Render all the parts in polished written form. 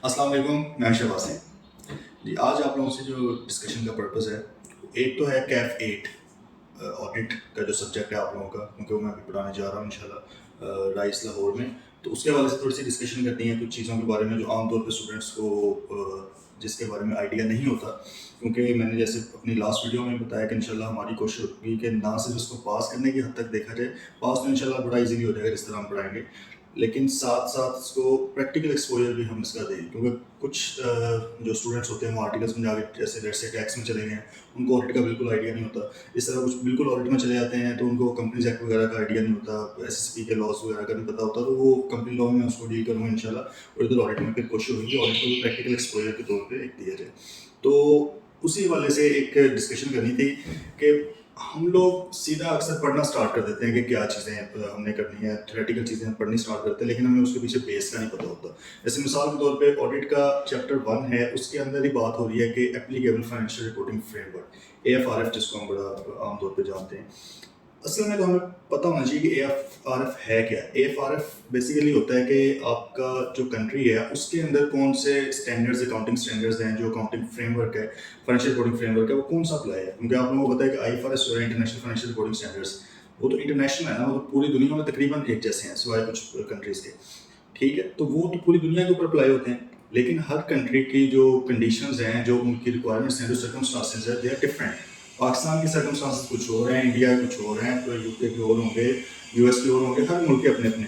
अस्सलाम वालेकुम, मैं शहबाज जी। आज आप लोगों से जो डिस्कशन का पर्पस है, एक तो है कैफ 8 ऑडिट का जो सब्जेक्ट है आप लोगों का, क्योंकि वो मैं अभी पढ़ाने जा रहा हूँ इंशाल्लाह राइस लाहौर में। तो उसके हवाले से थोड़ी सी डिस्कशन करनी है कुछ चीज़ों के बारे में जो आमतौर पर स्टूडेंट्स को जिसके बारे में आइडिया नहीं होता। क्योंकि मैंने जैसे अपनी लास्ट वीडियो में बताया कि इंशाल्लाह हमारी कोशिश होगी कि ना सिर्फ उसको पास करने की हद तक देखा जाए, पास तो इंशाल्लाह बड़ा इजीली हो जाएगा जिस तरह हम पढ़ाएंगे, लेकिन साथ साथ इसको प्रैक्टिकल एक्सपोजर भी हम इसका दें। क्योंकि कुछ जो स्टूडेंट्स होते हैं वो आर्टिकल्स में जाके जैसे लेट्स से टैक्स में चले गए हैं, उनको ऑडिट का बिल्कुल आइडिया नहीं होता। इस तरह कुछ बिल्कुल ऑडिट में चले जाते हैं तो उनको कंपनीज एक्ट वगैरह का आइडिया नहीं होता, एसएसपी के लॉस वगैरह का नहीं पता होता। तो वो कंपनी लॉ में उसको डील करूँगा इंशाल्लाह, और इधर ऑडिट में फिर कोशिश होगी ऑडिट को भी प्रैक्टिकल एक्सपोजर के तौर पर एक दिया जाए। तो उसी हवाले से एक डिस्कशन करनी थी कि हम लोग सीधा अक्सर पढ़ना स्टार्ट कर देते हैं कि क्या चीज़ें हमने करनी है, थ्योरेटिकल चीज़ें पढ़नी स्टार्ट करते हैं, लेकिन हमें उसके पीछे बेस का नहीं पता होता। जैसे मिसाल के तौर पे ऑडिट का चैप्टर 1 है, उसके अंदर ही बात हो रही है कि एप्लीकेबल फाइनेंशियल रिपोर्टिंग फ्रेमवर्क, एएफआरएफ जिसको हम बड़ा आमतौर पे जानते हैं। असल में तो हमें पता होना चाहिए कि एएफआरएफ है क्या। एएफआरएफ बेसिकली होता है कि आपका जो कंट्री है उसके अंदर कौन से स्टैंडर्ड्स, अकाउंटिंग स्टैंडर्ड्स हैं, जो अकाउंटिंग फ्रेमवर्क है, फाइनेंशियल रिपोर्टिंग फ्रेमवर्क है, वो कौन सा अप्लाई है। क्योंकि आप लोगों को पता है कि आईएफआरएस जो है इंटरनेशनल फाइनेंशियल रिपोर्टिंग स्टैंडर्ड्स, वो तो इंटरनेशनल है ना, वो तो पूरी दुनिया में तकरीबन एक जैसे हैं सिवाय कुछ कंट्रीज़ के। ठीक है, तो वो तो पूरी दुनिया के ऊपर अप्लाई होते हैं, लेकिन हर कंट्री की जो कंडीशंस हैं, जो उनकी रिक्वायरमेंट्स हैं, जो सर्कमस्टांसेस है, दे आर डिफरेंट। पाकिस्तान की सर्कमस्टांसेस कुछ और हैं, इंडिया के कुछ और हैं, तो यूके के और होंगे, यूएस के और होंगे, हर मुल्क के अपने अपने।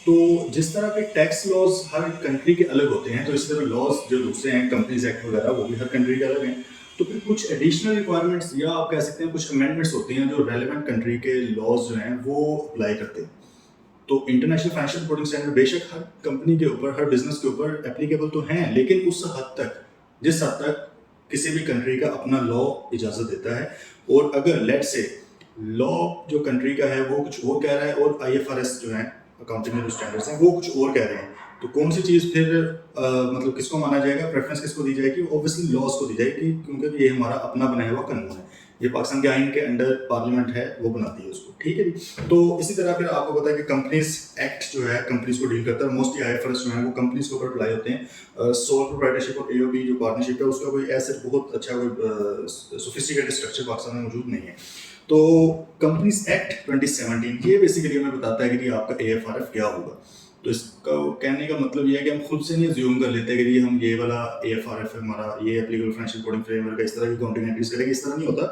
तो जिस तरह के टैक्स लॉज हर कंट्री के अलग होते हैं, तो इसी तरह लॉज जो दूसरे हैं, कंपनीज एक्ट वगैरह, वो भी हर कंट्री के अलग हैं। तो फिर कुछ एडिशनल रिक्वायरमेंट्स या आप कह सकते हैं कुछ अमेंडमेंट्स होती हैं जो रेलिवेंट कंट्री के लॉज जो हैं वो अप्लाई करते हैं। तो इंटरनेशनल फाइनेंशियल रिपोर्टिंग स्टैंडर्ड बेशक हर कंपनी के ऊपर, हर बिजनेस के ऊपर एप्लीकेबल तो हैं, लेकिन उस हद तक जिस हद तक किसी भी कंट्री का अपना लॉ इजाज़त देता है। और अगर लेट से लॉ जो कंट्री का है वो कुछ और कह रहा है और आईएफआरएस जो है अकाउंटिंग जो स्टैंडर्ड्स हैं वो कुछ और कह रहे हैं, तो कौन सी चीज़ फिर मतलब किसको माना जाएगा, प्रेफरेंस किसको दी जाएगी? ऑब्वियसली लॉज को दी जाएगी, क्योंकि ये हमारा अपना बनाया हुआ कानून है। ये पाकिस्तान के आइन के अंडर पार्लियामेंट है, वो बनाती है उसको। ठीक है जी। तो इसी तरह फिर आपको पता है कि कंपनीज एक्ट जो है कंपनीज को डील करता है। मोस्टली आईएफआरएस जो है वो कंपनीज के ऊपर अप्लाई होते हैं। सोल प्रोप्राइटरशिप और एओबी जो पार्टनरशिप है उसका कोई ऐसे बहुत अच्छा कोई सोफिस्टिकेटेड स्ट्रक्चर पाकिस्तान में मौजूद नहीं है। तो कंपनीज एक्ट 2017 ये बेसिकली हमें बताता है कि आपका एएफआरएफ क्या होगा। तो इसका कहने का मतलब ये है कि हम खुद से नहीं अज्यूम कर लेते कि हम ये वाला एएफआरएफ है हमारा, ये एप्लीकेबल फाइनेंशियल रिपोर्टिंग फ्रेमवर्क है, इस तरह की अकाउंटिंग एंट्रीज करेंगे, इस तरह नहीं होता।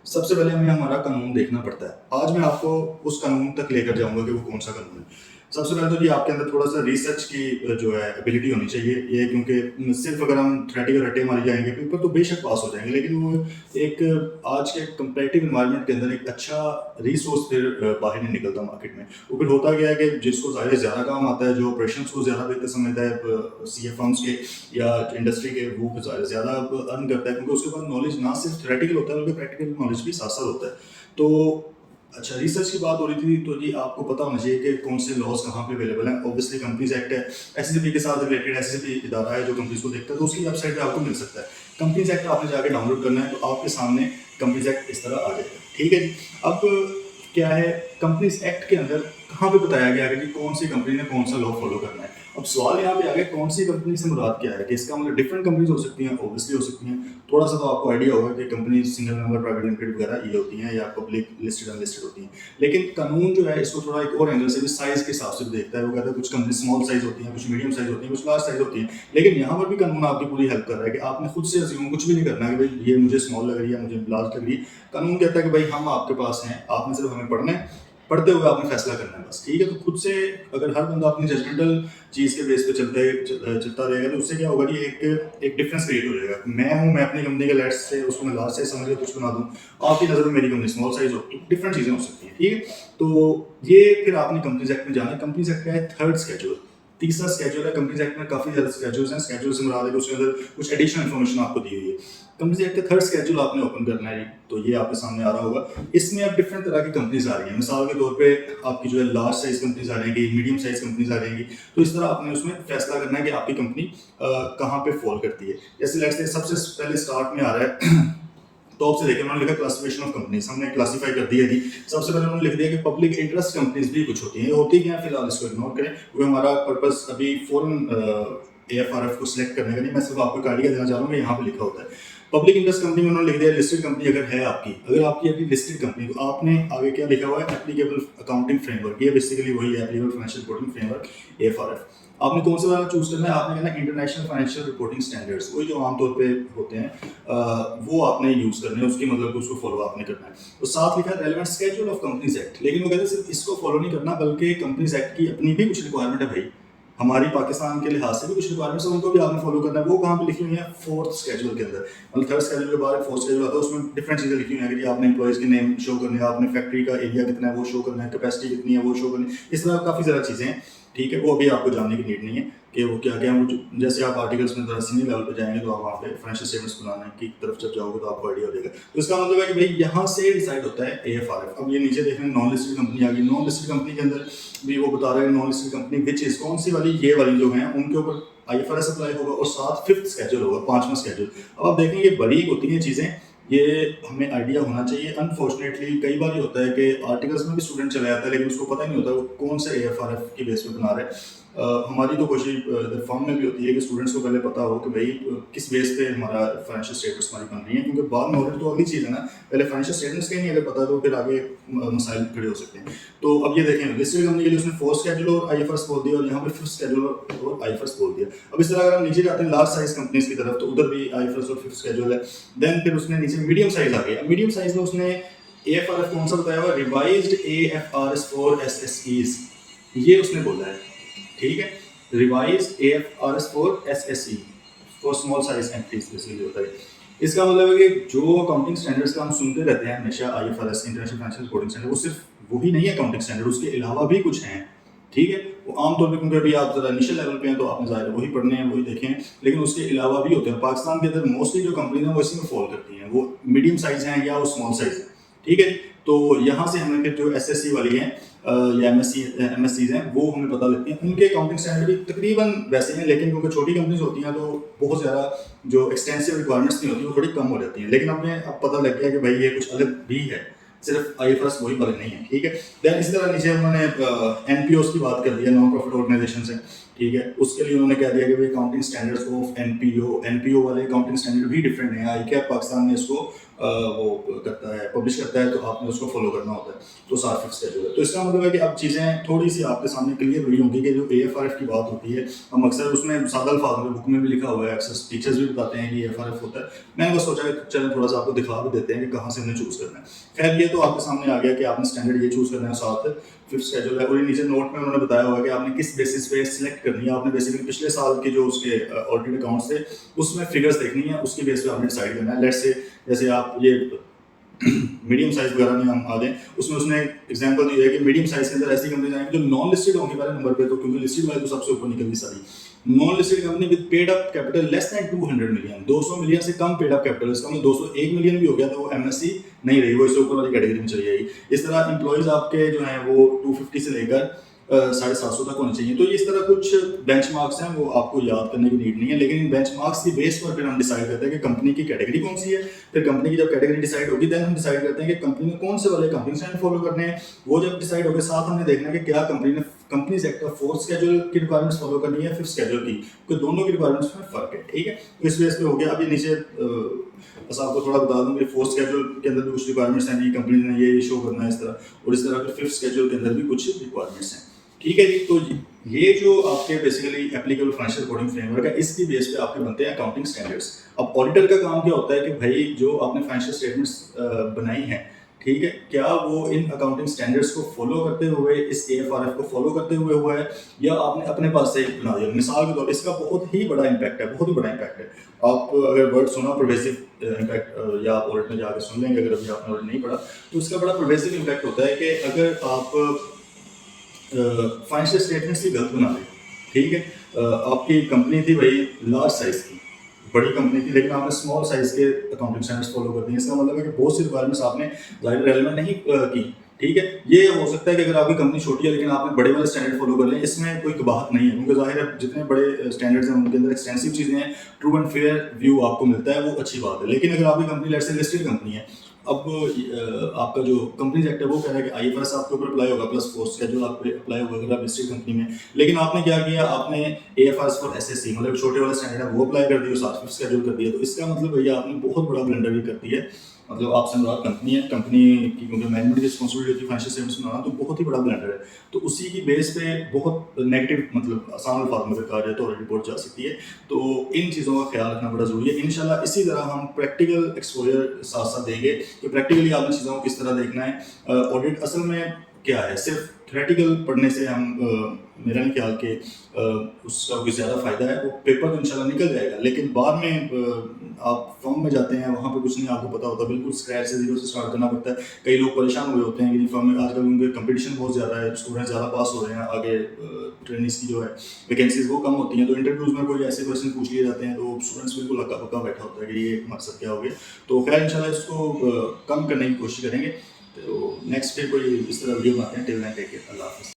सबसे पहले हमें हमारा कानून देखना पड़ता है। आज मैं आपको उस कानून तक लेकर जाऊंगा कि वो कौन सा कानून है। सबसे पहले तो जी आपके अंदर थोड़ा सा रिसर्च की जो है एबिलिटी होनी चाहिए। ये क्योंकि सिर्फ अगर हम थ्योरेटिकल रट्टे मारी जाएंगे पेपर तो बेशक पास हो जाएंगे, लेकिन वो एक आज के कंपेटिटिव एनवायरनमेंट के अंदर एक अच्छा रिसोर्स फिर बाहर नहीं निकलता मार्केट में। वो फिर होता गया है कि जिसको ज़्यादा काम आता है, जो ऑपरेशन को ज़्यादा बेहतर समझता है सीए फर्म्स के या इंडस्ट्री के, वो ज़्यादा अर्न करता है, क्योंकि उसके पास नॉलेज ना सिर्फ थ्योरेटिकल होता है बल्कि प्रैक्टिकल नॉलेज भी साथ साथ होता है। तो अच्छा, रिसर्च की बात हो रही थी, तो जी आपको पता होना चाहिए कि कौन से लॉज कहाँ पे अवेलेबल हैं। ऑब्वियसली कंपनीज एक्ट है, एसएसपी के साथ रिलेटेड एसएसपी इदारा है जो कंपनीज को देखता है, तो उसकी वेबसाइट पे आपको मिल सकता है। कंपनीज एक्ट आपने जाके डाउनलोड करना है, तो आपके सामने कंपनीज एक्ट इस तरह आ जाएगा। ठीक है जी। अब क्या है, कंपनीज एक्ट के अंदर कहाँ पे बताया गया है कि कौन सी कंपनी ने कौन सा लॉ फॉलो करना है। अब सवाल यहाँ पे आ गया, कौन सी कंपनी से मुराद क्या है, कि इसका मतलब डिफरेंट कंपनीज हो सकती हैं, ऑब्वियसली हो सकती हैं। थोड़ा सा तो आपको आइडिया होगा कि company single member private limited वगैरह ये होती हैं या पब्लिक लिस्टेड अनलिस्टेड होती हैं। लेकिन कानून जो है इसको थोड़ा एक और एंगल से भी साइज के हिसाब से भी देखता है। वो कहता है कुछ कंपनी स्मॉल साइज होती हैं, कुछ मीडियम साइज होती हैं, कुछ लार्ज साइज होती हैं। लेकिन यहाँ पर भी कानून आपकी पूरी हेल्प कर रहा है कि आपने खुद से अज्यूम कुछ भी नहीं करना कि भाई ये मुझे स्मॉल लग रही है, मुझे लार्ज लग रही है। कानून कहता है कि भाई हम आपके पास हैं, आपने सिर्फ हमें पढ़ना है, पढ़ते हुए आपने फैसला करना है बस। ठीक है, तो खुद से अगर हर बंदा अपनी जजमेंटल चीज़ के बेस पे चलता रहेगा तो उससे क्या होगा कि एक डिफरेंस क्रिएट हो जाएगा। मैं अपनी कंपनी के लेट्स से उसको मैं लार्ज साइज समझ के कुछ बना दूँ, आपकी नज़र में मेरी कंपनी स्मॉल साइज हो, तो डिफरेंट चीज़ें हो सकती हैं। ठीक है, तो ये फिर आपने कंपनीज एक्ट में जाना है। कंपनीज एक्ट का है थर्ड स्केड्यूल, तीसरा स्केड्यूल है। कंपनीज एक्ट में काफ़ी ज़्यादा स्केड्यूल्स हैं। स्केड्यूल से मुराद है कि उसके अंदर कुछ एडिशनल इन्फॉर्मेशन आपको दी हुई है। कंपनीज एक्ट का थर्ड स्केड्यूल आपने ओपन करना है, तो ये आपके सामने आ रहा होगा। इसमें अब डिफरेंट तरह की कंपनीज आ रही हैं। मिसाल के तौर पे आपकी जो है लार्ज साइज कंपनीज आ रहेंगी, मीडियम साइज कंपनीज आ रहेंगी। तो इस तरह आपने उसमें फैसला करना है कि आपकी कंपनी कहाँ पे फॉल करती है। जैसे लेट्स से सबसे पहले स्टार्ट में आ रहा है टॉप से देखिए, उन्होंने लिखा क्लासिफिकेशन ऑफ कंपनीज, हमने क्लासिफाई कर दिया जी। सबसे पहले उन्होंने लिख दिया कि पब्लिक इंटरेस्ट कंपनीज भी कुछ होती हैं। ये होती क्या है फिलहाल इसको इग्नोर करें, क्योंकि हमारा पर्पस अभी फॉरेन AFRF को सिलेक्ट करने का नहीं, मैं सिर्फ आपको एक आइडिया देना चाह रहा हूँ कि यहाँ पे लिखा होता है। पब्लिक इंटरेस्ट कंपनी में उन्होंने लिख दिया लिस्टेड कंपनी अगर है आपकी, अगर आपकी अभी लिस्टेड कंपनी, तो आपने आगे क्या लिखा हुआ है, एप्लीकेबल अकाउंटिंग फ्रेमवर्क, ये बेसिकली वही है applicable financial reporting framework AFRF। आपने कौन सा वाला चूज करना है, आपने कहना इंटरनेशनल फाइनेंशियल रिपोर्टिंग स्टैंडर्ड्स, वही जो आमतौर पे होते हैं वो आपने यूज करने हैं, उसकी मतलब उसको फॉलो आपने करना है। तो साथ लिखा है relevant schedule of companies act, लेकिन वो कहते हैं सिर्फ इसको फॉलो नहीं करना बल्कि कंपनीज एक्ट की अपनी भी कुछ रिक्वायरमेंट है भाई, हमारी पाकिस्तान के लिहाज से भी कुछ रिक्वायरमेंट्स है, उनको भी आपने फॉलो करना है। वो कहाँ पे लिखी हुई है, फोर्थ स्केड्यूल के अंदर, मतलब थर्ड स्केड्यूल के बाद फोर्थ स्केड्यूल आता है, उसमें डिफरेंट चीज़ें लिखी हुई हैं कि आपने एम्प्लॉइज के नेम शो करने हैं, आपने फैक्ट्री का एरिया कितना है वो शो करना है, कैपेसिटी कितनी है वो शो करनी है, इस तरह काफ़ी ज़्यादा चीज़ें हैं। ठीक है, वो अभी आपको जानने की नीड नहीं है कि वो क्या क्या है। जैसे आप आर्टिकल्स में ज़रा सीनियर लेवल पे जाएंगे तो आप वहाँ पे फाइनेंशियल स्टेटमेंट्स बनाने की तरफ जब जाओगे तो आपको आइडिया हो जाएगा। तो इसका मतलब है कि भाई यहाँ से डिसाइड होता है AFRF। अब ये नीचे देख रहे हैं नॉन लिस्टेड कंपनी आ गई, नॉन लिस्टेड कंपनी के अंदर भी वो बता रहा है non listed company which is कौन सी वाली, ये वाली जो है उनके ऊपर IFRS अप्लाई होगा और साथ फिफ्थ स्केड्यूल होगा, 5वां स्केड्यूल। अब आप देखेंगे ये बड़ी होती हैं चीज़ें, ये हमें आइडिया होना चाहिए। अनफॉर्चुनेटली कई बार ये होता है कि आर्टिकल्स में भी स्टूडेंट चला जाता है लेकिन उसको पता ही नहीं होता वो कौन से AFRF की बेस पे बना रहे हैं। हमारी तो कोशिश फॉर्म में भी होती है कि स्टूडेंट्स को पहले पता हो कि भाई किस बेस पे हमारा फाइनेंशियल स्टेटमेंट्स हमारी बन रही है, क्योंकि बाद में ऑडिट तो अगली चीज़ है ना, पहले फाइनेंशियल स्टेटमेंट्स का ही नहीं अगर पता तो फिर आगे मसाइल खड़े हो सकते हैं। तो अब ये देखें लिस्टेड कंपनी के लिए उसने फोर्थ स्केड्यूल और IFRS बोल दिया और यहाँ पे फिफ्थ स्केड्यूल और IFRS बोल दिया। अब इस तरह अगर हम नीचे जाते हैं लार्ज साइज कंपनीज की तरफ तो उधर भी IFRS और फिफ्थ स्केड्यूल है। देन फिर उसने नीचे मीडियम साइज आ गया, मीडियम साइज में उसने AFRF कौन सा बताया हुआ, रिवाइज्ड AFRS for SSEs, ये उसने बोला है। ठीक है, revised AFRS for SSE for small size entities basically होता है। इसका मतलब है कि जो अकाउंटिंग स्टैंडर्ड्स का हम सुनते रहते हैं हमेशा, IFRS international financial reporting standard, वो सिर्फ वही नहीं है अकाउंटिंग स्टैंडर्ड, उसके अलावा भी कुछ हैं। ठीक है, वो आमतौर पर क्योंकि अभी आप जरा इनिशियल लेवल पे हैं तो आपने ज़ाहिर वही पढ़ने हैं वही देखें, लेकिन उसके अलावा भी होते हैं। पाकिस्तान के अंदर मोस्टली जो कंपनी है वो इसी में फॉल करती हैं, वो मीडियम साइज हैं या वो स्मॉल साइज है। ठीक है, तो यहाँ से हमें फिर जो SSE वाली हैं या MSCs हैं वो हमें पता लगती हैं, उनके अकाउंटिंग स्टैंडर्ड भी तकरीबन वैसे हैं, लेकिन क्योंकि छोटी कंपनीज होती हैं तो बहुत ज़्यादा जो एक्सटेंसिव रिक्वायरमेंट्स नहीं होती वो थोड़ी कम हो जाती हैं। लेकिन अब पता लग गया कि भाई ये कुछ अलग भी है, सिर्फ IFRS वही वाले नहीं है। ठीक है, देन इसी तरह नीचे उन्होंने NPOs की बात कर दी है, नॉन प्रॉफिट ऑर्गेनाइजेशन से। ठीक है, उसके लिए उन्होंने कह दिया कि भाई अकाउंटिंग स्टैंडर्ड्स ऑफ NPO वाले अकाउंटिंग स्टैंडर्ड भी डिफरेंट है। ICAP पाकिस्तान में इसको वो करता है, पब्लिश करता है, तो आपने उसको फॉलो करना होता है, तो साथ फिक्स स्केड्यूल है। तो इसका मतलब है कि अब चीज़ें थोड़ी सी आपके सामने क्लियर हुई होंगी कि जो AFRF की बात होती है, हम अक्सर उसमें सादा अल्फाज में बुक में भी लिखा हुआ है, अक्सर टीचर्स भी बताते हैं कि AFRF होता है। मैंने बस सोचा कि चलो थोड़ा सा आपको दिखा भी देते हैं कि कहाँ से हमने चूज़ करना है। खैर ये तो आपके सामने आ गया कि आपने स्टैंडर्ड ये चूज़ करना है, साथ फिफ्थ स्केड्यूल है, और ये नीचे नोट में उन्होंने बताया हुआ है कि आपने किस बेसिस पे सिलेक्ट करनी है। आपने बेसिकली पिछले साल के जो उसके ऑडिटेड अकाउंट्स थे उसमें फिगर्स देखनी है, उसकी बेस पे आपने डिसाइड करना है। लेट्स से जैसे आप ये मीडियम साइज वगैरह में हम आ जाएं, उसमें उसने एग्जांपल दिया है कि मीडियम साइज के अंदर ऐसी कंपनी आएंगी जो नॉन लिस्टेड होंगी पहले नंबर पे, तो क्योंकि लिस्टेड वाले तो सबसे ऊपर निकलनी सारी। Non listed company with paid up capital less than 200 million, 200 million से कम पेड अप कैपिटल, इसका मतलब 201 मिलियन भी हो गया तो वो MSC नहीं रही, वो इससे ऊपर वाली कैटेगरी में चली जाएगी। इस तरह एम्प्लॉइज आपके जो हैं वो 250 से लेकर 750 तक होने चाहिए। तो इस तरह कुछ बेंचमार्क्स हैं, वो आपको याद करने की नीड नहीं है, लेकिन इन बेंचमार्क्स की बेस पर फिर हम डिसाइड करते हैं कि कंपनी की कैटेगरी कौन सी है। फिर कंपनी की जब कैटेगरी डिसाइड होगी देन हम डिसाइड करते हैं कि कंपनी में कौन से वाले कंपनी स्टैंडर्ड फॉलो करने हैं। वो जब डिसाइड हो गए, साथ हमने देखना है कि क्या कंपनी ने कंपनीज एक्ट का फोर्थ स्केड्यूल की रिक्वायरमेंट्स फॉलो करनी है, फिफ्थ स्केड्यूल की, क्योंकि दोनों की रिक्वायरमेंट्स में फर्क है। ठीक है, तो इस बेस पे हो गया। अभी नीचे बस आपको थोड़ा बता दूं कि फोर्थ स्केड्यूल के अंदर भी कुछ रिक्वायरमेंट्स हैं कि कंपनी ने ये शो करना है इस तरह, और इस तरह फिर फिफ्थ स्केड्यूल के अंदर भी कुछ रिक्वायरमेंट्स हैं। ठीक है जी, तो ये जो आपके basically applicable financial reporting framework है, इसकी बेस पे आपके बनते हैं अकाउंटिंग स्टैंडर्ड्स। अब ऑडिटर का काम क्या होता है कि भाई जो आपने फाइनेंशियल स्टेटमेंट्स बनाई हैं, ठीक है, क्या वो इन अकाउंटिंग स्टैंडर्ड्स को फॉलो करते हुए, इस AFRF को फॉलो करते हुए हुआ है, या आपने अपने पास से बना दिया। मिसाल के तौर पर इसका बहुत ही बड़ा इम्पैक्ट है, बहुत ही बड़ा इम्पैक्ट है। आप अगर वर्ड सुना परवेसिव इम्पैक्ट, या आप ऑडिट में जाकर सुन लेंगे अगर अभी आपने ऑडिट नहीं पढ़ा, तो इसका बड़ा परवेसिव इम्पैक्ट होता है कि अगर आप फाइनेंशियल स्टेटमेंट्स की गलत बना दी। ठीक है, आपकी कंपनी थी भाई लार्ज साइज की, बड़ी कंपनी थी, लेकिन आपने स्मॉल साइज के अकाउंटिंग स्टैंडर्ड्स फॉलो कर दिए। इसका मतलब है कि बहुत सी रिक्वायरमेंट्स आपने ज़ाहिर रेलेवेंट नहीं की। ठीक है, ये हो सकता है कि अगर आपकी कंपनी छोटी है लेकिन आपने बड़े वाले स्टैंडर्ड फॉलो कर लें, इसमें कोई कबाहत नहीं है, क्योंकि ज़ाहिर है जितने बड़े स्टैंडर्ड्स हैं उनके अंदर एक्सटेंसिव चीज़ें हैं, ट्रू एंड फेयर व्यू आपको मिलता है, वो अच्छी बात है। लेकिन अगर आपकी company let's say listed company है, اب آپ کا جو کمپنیز ایکٹ ہے وہ کہہ رہا ہے کہ IFRS آپ کے اوپر اپلائی ہوگا پلس فورس اسکیجول آپ پہ اپلائی ہوگا اگر آپ لسٹڈ کمپنی میں. لیکن آپ نے کیا کیا, آپ نے AFRS فار SSC مطلب چھوٹے والا اسٹینڈرڈ ہے وہ اپلائی کر دیا, ساتھ میں اسکیجول کر دیا. تو اس کا مطلب بھیا آپ نے بہت بڑا بلنڈر بھی کر دیا ہے. مطلب آپ سے مراد کمپنی ہے, کمپنی کی کیونکہ مینجمنٹ کی رسپانسبلٹی ہوتی ہے فائنینشیل اسٹیٹمنٹس بنانا, تو بہت ہی بڑا بلنڈر ہے. تو اسی کی بیس پہ بہت نیگیٹو مطلب آسان الفاظ میں کہا جائے تو رپورٹ جا سکتی ہے. تو ان چیزوں کا خیال رکھنا بڑا ضروری ہے. انشاءاللہ اسی طرح ہم پریکٹیکل ایکسپوجر ساتھ ساتھ دیں گے کہ پریکٹیکلی آپ نے چیزوں کو کس طرح دیکھنا ہے. آڈٹ اصل میں کیا ہے, صرف تھیوریٹیکل پڑھنے سے ہم میرا نہیں خیال کہ اس کا کوئی زیادہ فائدہ ہے. وہ پیپر تو انشاءاللہ نکل جائے گا, لیکن بعد میں آپ فرم میں جاتے ہیں وہاں پہ کچھ نہیں آپ کو پتا ہوتا, بالکل اسکریچ سے زیرو سے اسٹارٹ کرنا پڑتا ہے. کئی لوگ پریشان ہوئے ہوتے ہیں کہ فرم میں آج کل ان کے کمپٹیشن بہت زیادہ ہے, اسٹوڈنٹ زیادہ پاس ہو رہے ہیں, آگے ٹریننگس کی جو ہے ویکینسیز وہ کم ہوتی ہیں. تو انٹرویوز میں کوئی ایسے کویشچن پوچھ لیے جاتے ہیں تو اسٹوڈنٹس بالکل ہکا پکا بیٹھا ہوتا ہے کہ یہ مقصد کیا ہو گیا. تو خیر انشاءاللہ اس کو کم کرنے کی کوشش کریں گے. تو نیکسٹ ڈے کوئی اس طرح ویڈیو بناتے ہیں. ٹل دین ٹیک کیئر, اللہ حافظ.